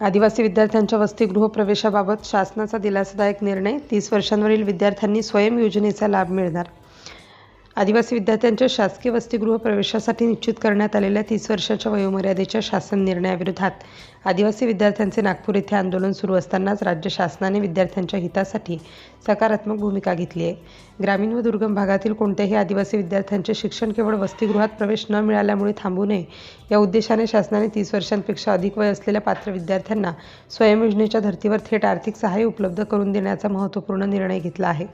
आदिवासी विद्यार्थ्यांच्या वसतिगृह प्रवेशाबाबत शासनाचा दिलासादायक निर्णय. 30 वर्षांवरील विद्यार्थ्यांनी स्वयं योजनेचा लाभ मिळणार. आदिवासी विद्यार्थ्यांच्या शासकीय वसतिगृह प्रवेशासाठी निश्चित करण्यात आलेल्या 30 वर्षाच्या वयोमर्यादेच्या शासन निर्णयाविरोधात आदिवासी विद्यार्थ्यांचे नागपूर येथे आंदोलन सुरू असतानाच राज्य शासनाने विद्यार्थ्यांच्या हितासाठी सकारात्मक भूमिका घेतली आहे. ग्रामीण व दुर्गम भागातील कोणत्याही आदिवासी विद्यार्थ्यांचे शिक्षण केवळ वसतिगृहात प्रवेश न मिळाल्यामुळे थांबू नये या उद्देशाने शासनाने 30 वर्षांपेक्षा अधिक वय असलेल्या पात्र विद्यार्थ्यांना स्वयं योजनेच्या धर्तीवर थेट आर्थिक सहाय्य उपलब्ध करून देण्याचा महत्त्वपूर्ण निर्णय घेतला आहे.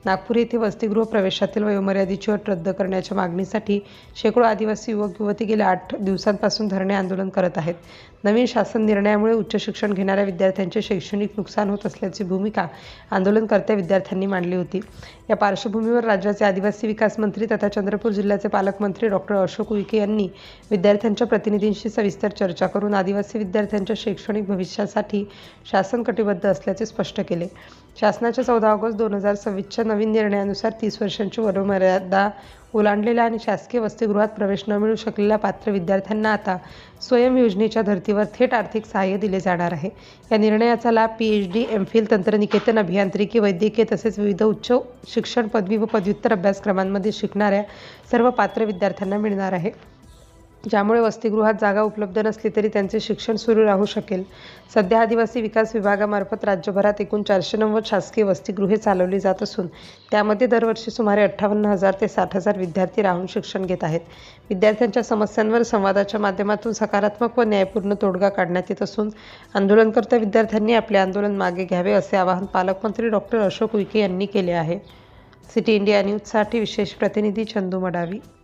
नागपूर येथे वसतिगृह प्रवेशातील वयोमर्यादेची अट रद्द करण्याच्या मागणीसाठी शेकडो आदिवासी युवक युवती गेल्या 8 दिवसांपासून धरणे आंदोलन करत आहेत. नवीन शासन निर्णयामुळे उच्च शिक्षण घेणाऱ्या विद्यार्थ्यांचे शैक्षणिक नुकसान होत असल्याची भूमिका आंदोलनकर्त्या विद्यार्थ्यांनी मांडली होती. या पार्श्वभूमीवर राज्याचे आदिवासी विकास मंत्री तथा चंद्रपूर जिल्ह्याचे पालकमंत्री डॉक्टर अशोक उईके यांनी विद्यार्थ्यांच्या प्रतिनिधींशी सविस्तर चर्चा करून आदिवासी विद्यार्थ्यांच्या शैक्षणिक भविष्यासाठी शासन कटिबद्ध असल्याचे स्पष्ट केले. शासनाच्या 14 ऑगस्ट 2026च्या नवीन निर्णयानुसार 30 वर्षांची वयोमर्यादा ओलांडलेल्या आणि शासकीय वसतिगृहात प्रवेश न मिळू शकलेल्या पात्र विद्यार्थ्यांना आता स्वयं योजनेच्या धर्तीवर थेट आर्थिक सहाय्य दिले जाणार आहे. या निर्णयाचा लाभ PhD, MPhil, तंत्रनिकेतन, अभियांत्रिकी, वैद्यकीय तसेच विविध उच्च शिक्षण पदवी व पदव्युत्तर अभ्यासक्रमांमध्ये शिकणाऱ्या सर्व पात्र विद्यार्थ्यांना मिळणार आहे, ज्यामुळे वसतिगृहात जागा उपलब्ध नसली तरी त्यांचे शिक्षण सुरू राहू शकेल. सध्या आदिवासी विकास विभागामार्फत राज्यभरात एकूण 490 शासकीय वसतिगृहे चालवली जात असून त्यामध्ये दरवर्षी सुमारे 58,000 ते 60,000 विद्यार्थी राहून शिक्षण घेत आहेत. विद्यार्थ्यांच्या समस्यांवर संवादाच्या माध्यमातून सकारात्मक व न्यायपूर्ण तोडगा काढण्यात येत असून आंदोलनकर्त्या विद्यार्थ्यांनी आपले आंदोलन मागे घ्यावे असे आवाहन पालकमंत्री डॉक्टर अशोक उईके यांनी केले आहे. सिटी इंडिया न्यूजसाठी विशेष प्रतिनिधी चंदू मडावी.